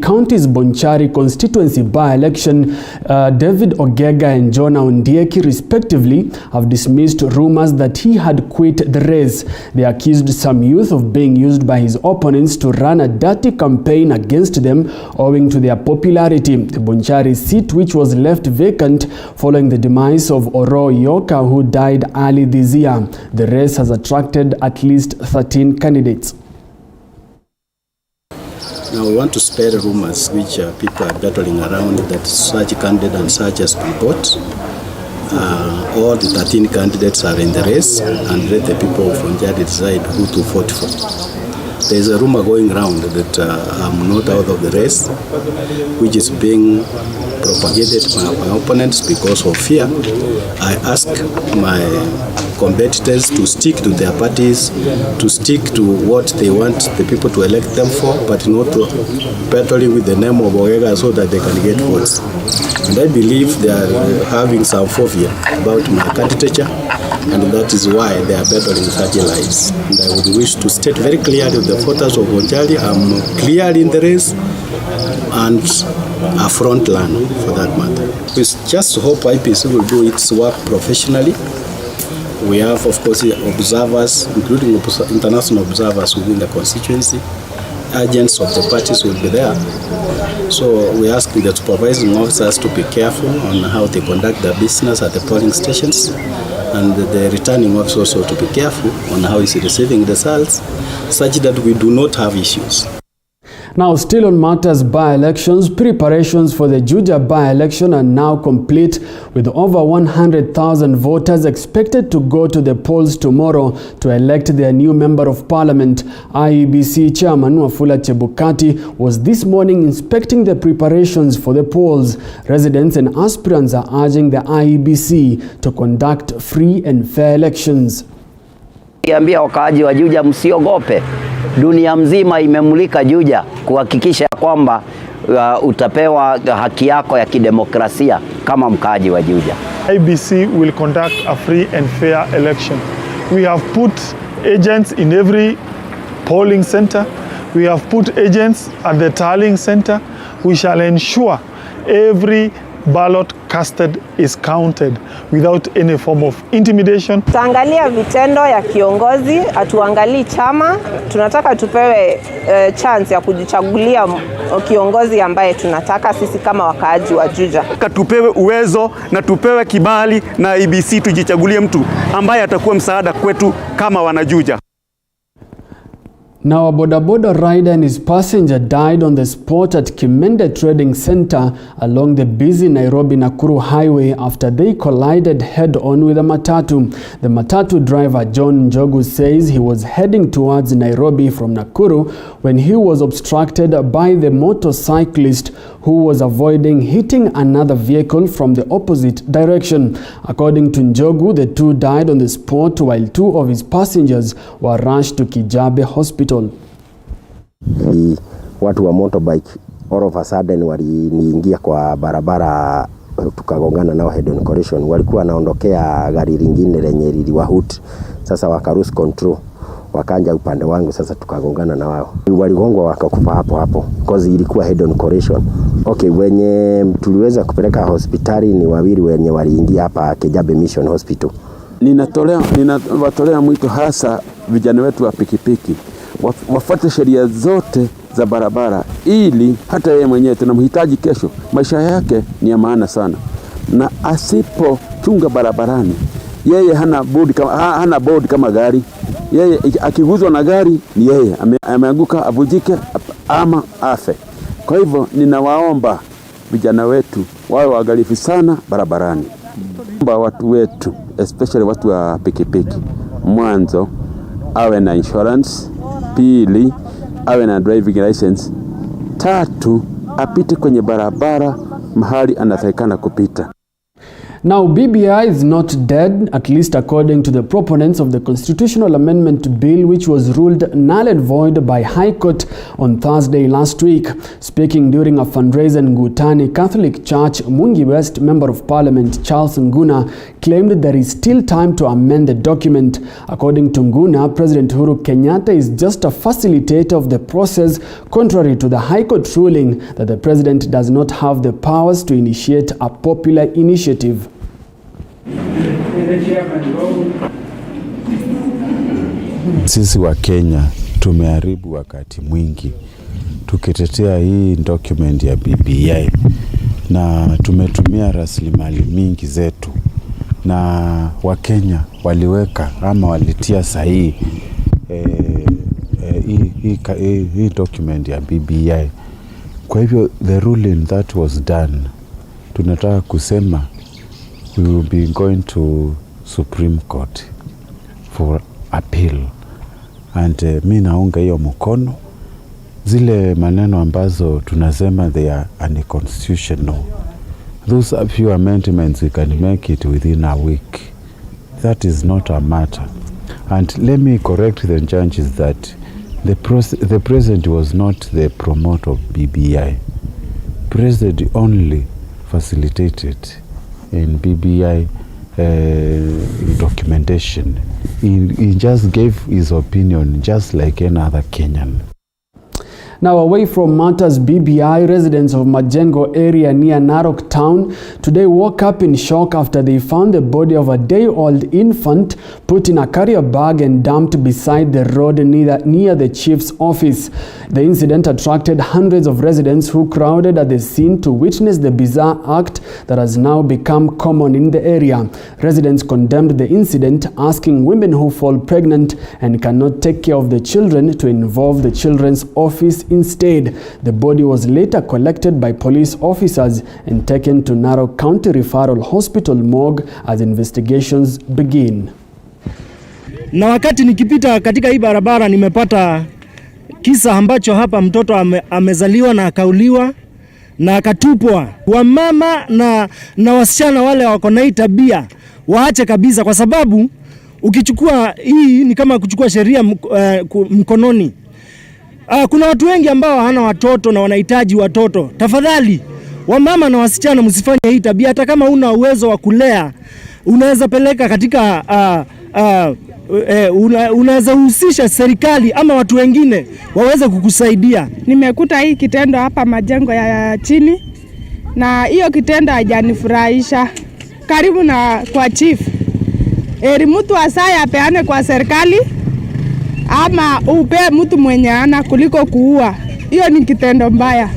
county's Bonchari constituency by-election, David Ogega and Jonah Ondieki respectively have dismissed rumors that he had quit the race. They accused some youth of being used by his opponents to run a dirty campaign against them owing to their popularity. The Bonchari seat, which was left vacant following the demise of Oro Yoka, who died early this year. The race has attracted at least 13 candidates. Now we want to spare rumors which people are battling around that such candidate and such has been bought. All the 13 candidates are in the race, and let the people from Juja decide who to vote for. There is a rumor going around that I'm not out of the race, which is being propagated by my opponents because of fear. I ask my competitors to stick to their parties, to stick to what they want the people to elect them for, but not battling with the name of Ogega so that they can get votes. And I believe they are having some phobia about my candidature, and that is why they are battling such lies. And I would wish to state very clearly to the voters of Bonchari, I'm clearly in the race and a front line for that matter. We just hope IEBC will do its work professionally. We have, of course, observers, including international observers within the constituency. Agents of the parties will be there. So we ask the supervising officers to be careful on how they conduct their business at the polling stations, and the returning officer also to be careful on how he's receiving the results, such that we do not have issues. Now, still on matters by-elections, preparations for the Juja by-election are now complete, with over 100,000 voters expected to go to the polls tomorrow to elect their new member of parliament. IEBC chairman Wafula Chebukati was this morning inspecting the preparations for the polls. Residents and aspirants are urging the IEBC to conduct free and fair elections. Niambia wakaaji wa Juja msiogope. Dunia mzima imemulika Juja kuhakikisha kwamba utapewa haki yako ya kidemokrasia kama mkaaji wa Juja. IEBC will conduct a free and fair election. We have put agents in every polling center. We have put agents at the tallying center. We shall ensure every ballot casted is counted without any form of intimidation. Tutaangalia vitendo ya kiongozi, atuangalii chama. Tunataka tupewe chance ya kujichagulia kiongozi ambaye tunataka sisi kama wakaaji wa Juja. Tupewe uwezo na tupewe kibali na IEBC tujichagulie mtu ambaye atakuwa msaada kwetu kama wanajuja. Now, a boda rider and his passenger died on the spot at Kimende Trading Center along the busy Nairobi-Nakuru highway after they collided head-on with a matatu. The matatu driver, John Njogu, says he was heading towards Nairobi from Nakuru when he was obstructed by the motorcyclist who was avoiding hitting another vehicle from the opposite direction. According to Njogu, the two died on the spot while two of his passengers were rushed to Kijabe Hospital. Watu wa motorbike all of a sudden waliniingia kwa barabara, tukagongana nao head on collision. Walikuwa wanaondokea gari lingine lenye liliwahut. Sasa wakarus control, wakanja upande wangu, sasa tukagongana na wao. Waligongwa wakakufa hapo hapo because ilikuwa head on collision. Okay, wenye tuliweza kupeleka hospitali ni wawili wenye waliingia hapa Kijabe Mission Hospital. Ninawatolea mwito hasa vijana wetu wa pikipiki wafuate sheria zote za barabara, ili hata yeye mwenyewe tunamhitaji kesho. Maisha yake ni ya maana sana, na asipochunga barabarani, yeye hana bodi kama gari. Yeye akiguzwa na gari ni yeye ameanguka, avujike ama afe. Kwa hivyo ninawaomba vijana wetu wawe waangalifu sana barabarani. Watu wetu, especially watu wa pikipiki, mwanzo awe na insurance, pili awe na driving license, tatu apite kwenye barabara mahali anatakikana kupita. Now, BBI is not dead, at least according to the proponents of the constitutional amendment bill, which was ruled null and void by High Court on Thursday last week. Speaking during a fundraiser in Gutani Catholic Church, Mungi West Member of Parliament Charles Nguna claimed there is still time to amend the document. According to Nguna, President Uhuru Kenyatta is just a facilitator of the process, contrary to the High Court ruling that the president does not have the powers to initiate a popular initiative. Sisi wa Kenya tumeharibu wakati mwingi tukitetea hii document ya BBI, na tumetumia rasilimali mingi zetu, na Wakenya waliweka ama walitia sahihi hii document ya BBI. Kwa hivyo the ruling that was done, tunataka kusema we will be going to Supreme Court for appeal, and mi naunga hiyo mkono. Zile maneno ambazo tunasema they are unconstitutional, those are few amendments, we can make it within a week. That is not a matter. And let me correct the judges that the president was not the promoter of BBI. President only facilitated in BBI documentation. He just gave his opinion just like any other Kenyan. Now, away from matters BBI, residents of Majengo area near Narok town today woke up in shock after they found the body of a day-old infant put in a carrier bag and dumped beside the road near the chief's office. The incident attracted hundreds of residents who crowded at the scene to witness the bizarre act that has now become common in the area. Residents condemned the incident, asking women who fall pregnant and cannot take care of the children to involve the children's office instead. The body was later collected by police officers and taken to Narok County Referral Hospital morgue as investigations begin. Na wakati nikipita katika hii barabara nimepata kisa ambacho hapa mtoto amezaliwa na akauliwa na akatupwa. Wamama na wasichana wale wako na hii tabia waache kabisa, kwa sababu ukichukua hii ni kama kuchukua sheria mkononi. Kuna watu wengi ambao hana watoto na wanahitaji watoto. Tafadhali wamama na wasichana msifanye hii tabia. Hata kama una uwezo wa kulea, unaweza peleka katika unaweza husisha serikali ama watu wengine waweze kukusaidia. Nimekuta hii kitendo hapa Majengo ya chini, na hiyo kitendo hajanifurahisha. Karibu na kwa chief, mtu asaya apeane kwa serikali ama upe mtu mwenye ana kuliko kuua. Hiyo ni kitendo mbaya.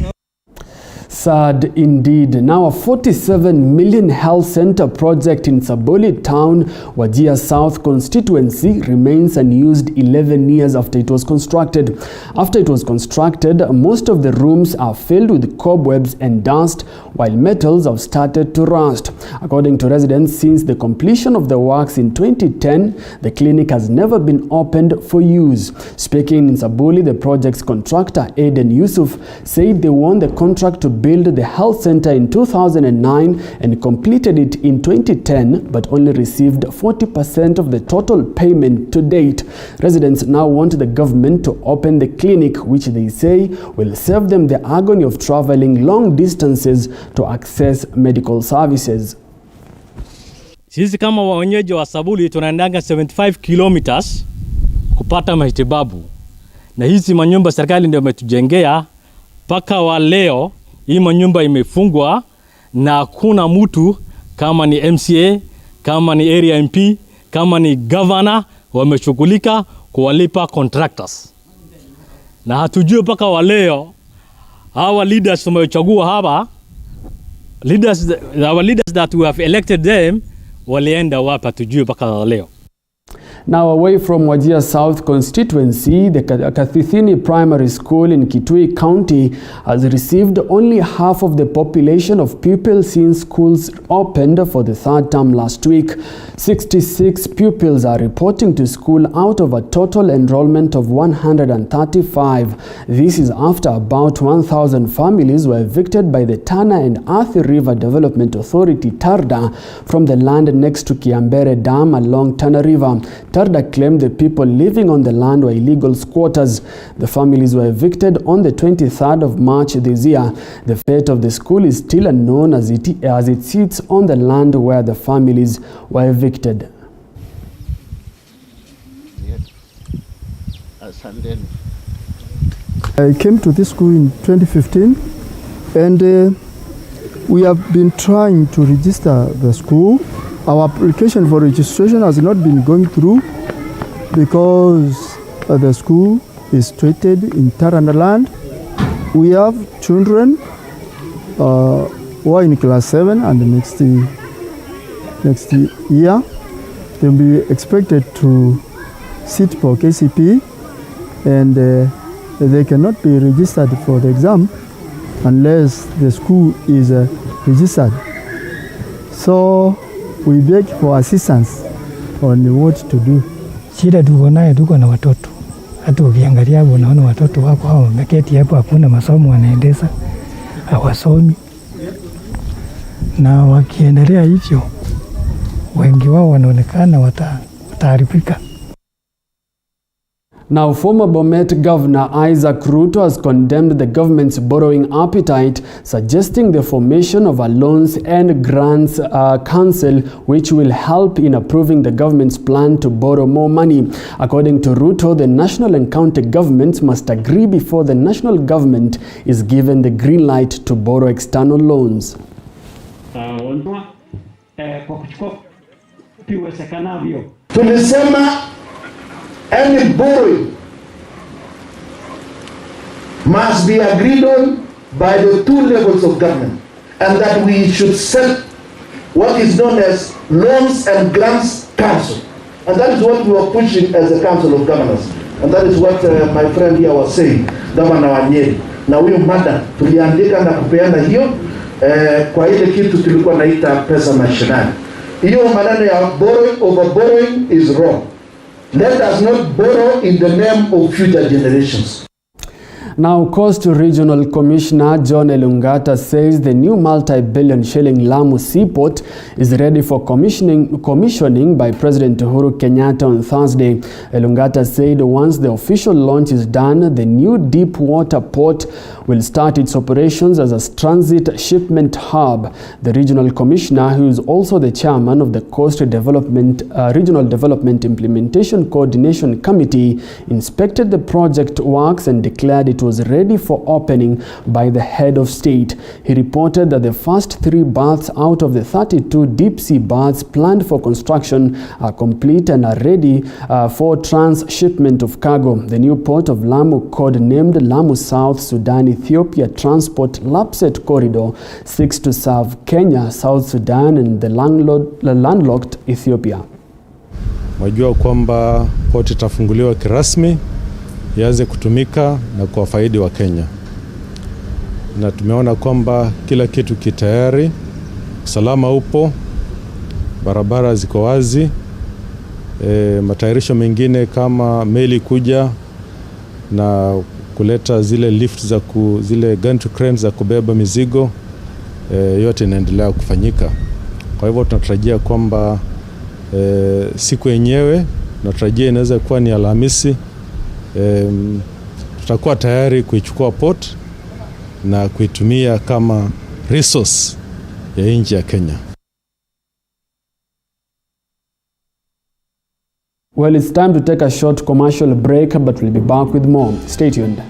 Sad indeed. Now, a 47 million health center project in Saboli town, Wajir South constituency, remains unused 11 years after it was constructed. After it was constructed, most of the rooms are filled with cobwebs and dust, while metals have started to rust. According to residents, since the completion of the works in 2010, the clinic has never been opened for use. Speaking in Saboli, the project's contractor, Aiden Yusuf, said they won the contract to build the health center in 2009 and completed it in 2010, but only received 40% of the total payment to date. Residents now want the government to open the clinic, which they say will save them the agony of traveling long distances to access medical services. Sisi kama wenyeji wa Sabuli tunaendanga 75 kilometers kupata matibabu, na hizi manyumba serikali ndio imetujengea. Paka wa leo hii manyumba imefungwa na hakuna mtu, kama ni MCA, kama ni area MP, kama ni governor wameshughulika kuwalipa contractors. Na hatujui paka wa leo hawa leaders tumechagua hapa, our leaders that we have elected them, walienda wapi? Hatujui paka wa leo. Now, away from Wajir South constituency, the Kathithini Primary School in Kitui County has received only half of the population of pupils since schools opened for the third term last week. 66 pupils are reporting to school out of a total enrollment of 135. This is after about 1,000 families were evicted by the Tana and Athi River Development Authority, TARDA, from the land next to Kiambere Dam along Tana River. TARDA claimed the people living on the land were illegal squatters. The families were evicted on the 23rd of March this year. The fate of the school is still unknown as it sits on the land where the families were evicted. I came to this school in 2015 and we have been trying to register the school. Our application for registration has not been going through because the school is situated in Taranda land. We have children who are in class 7 and next year they'll be expected to sit for KCP, and they cannot be registered for the exam unless the school is registered. So we beg for assistance on what to do. Shida tuko nayo, tuko na watoto. Hata ukiangalia hapo unaona watoto wako hao wameketi hapo, hakuna masomo wanaendeza, hawasomi. Na wakiendelea hivyo wengi wao wanaonekana wataharibika. Now, former Bomet Governor Isaac Ruto has condemned the government's borrowing appetite, suggesting the formation of a Loans and Grants Council, which will help in approving the government's plan to borrow more money. According to Ruto, the national and county governments must agree before the national government is given the green light to borrow external loans. Any borrowing must be agreed on by the two levels of government, and that we should set what is known as Loans and Grants Council. And that is what we are pushing as a Council of Governors. And that is what my friend here was saying, Governor Wanyeri. Na huyo mada tuliandika na kupeana hiyo kwa ile kitu tulikuwa naita pesa mashinani. Hiyo maneno ya borrowing, over borrowing is wrong. Let us not borrow in the name of future generations. Now, Coast Regional Commissioner John Elungata says the new multi-billion shilling Lamu seaport is ready for commissioning by President Uhuru Kenyatta on Thursday. Elungata said once the official launch is done, the new deep water port will start its operations as a transit shipment hub. The regional commissioner, who is also the chairman of the Coast Regional Development Implementation Coordination Committee, inspected the project works and declared it was ready for opening by the head of state. He reported that the first 3 berths out of the 32 deep sea berths planned for construction are complete and are ready for transshipment of cargo. The new port of Lamu, code-named Lamu South Sudan Ethiopia Transport Lapset Corridor, seeks to serve Kenya, South Sudan and the landlocked Ethiopia. Wajua kwamba port itafunguliwa kirasmi ianze kutumika na kuwafaidi wa Kenya. Na tumeona kwamba kila kitu kitayari, usalama upo, barabara ziko wazi, matayarisho mengine kama meli kuja na kuleta zile lift zile gantry cranes za kubeba mizigo, yote inaendelea kufanyika. Kwa hivyo tunatarajia kwamba siku yenyewe tunatarajia inaweza kuwa ni Alhamisi. Tutakuwa tayari kuichukua port na kuitumia kama resource ya nchi ya Kenya. Well, it's time to take a short commercial break, but we'll be back with more. Stay tuned.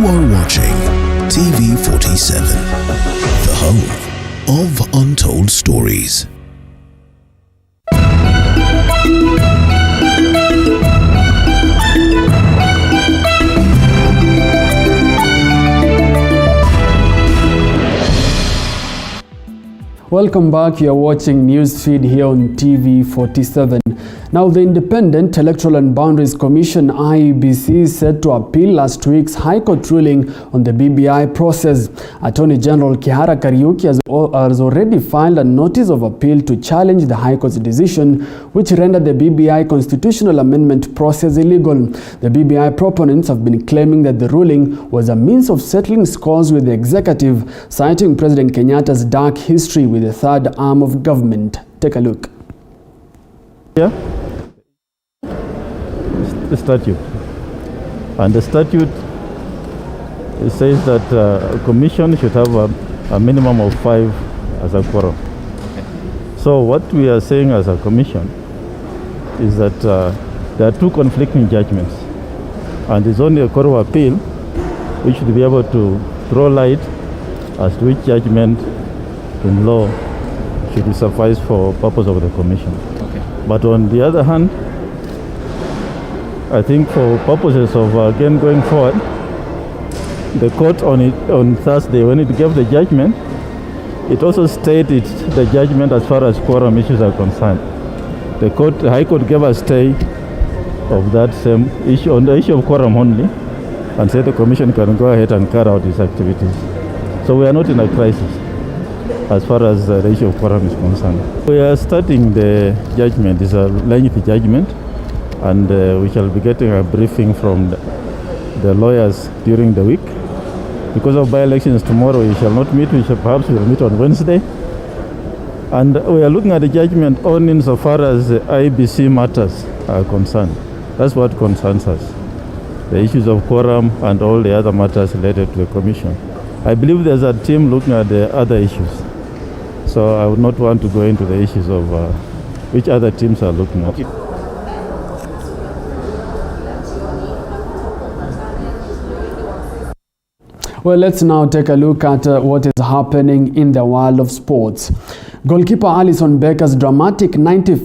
are watching TV47, the home of untold stories. Welcome back. You are watching Newsfeed here on TV47. Now, the Independent Electoral and Boundaries Commission IEBC is set to appeal last week's High Court ruling on the BBI process. Attorney General Kihara Kariuki has already filed a notice of appeal to challenge the High Court's decision, which rendered the BBI constitutional amendment process illegal. The BBI proponents have been claiming that the ruling was a means of settling scores with the executive, citing President Kenyatta's dark history with the third arm of government. Take a look. Yeah. The statute, and the statute says that a commission should have a minimum of 5 as a quorum. So what we are saying as a commission is that there are 2 conflicting judgments, and it's only a court of appeal which should be able to throw light as to which judgment in law should suffice for purpose of the commission. Okay. But on the other hand, I think for purposes of again going forward, the court on Thursday, when it gave the judgment, it also stated the judgment as far as quorum issues are concerned. The High Court gave a stay of that same issue on the issue of quorum only, and said the commission can go ahead and carry out its activities. So we are not in a crisis as far as the issue of quorum is concerned. We are starting the judgment. It's a lengthy judgment, and we shall be getting a briefing from the lawyers during the week. Because of by-elections tomorrow, we shall not meet. Perhaps we will meet on Wednesday. And we are looking at the judgment only insofar as the IEBC matters are concerned. That's what concerns us, the issues of quorum and all the other matters related to the commission. I believe there's a team looking at the other issues. So I would not want to go into the issues of which other teams are looking at. Well, let's now take a look at what is happening in the world of sports. Goalkeeper Alison Becker's dramatic 90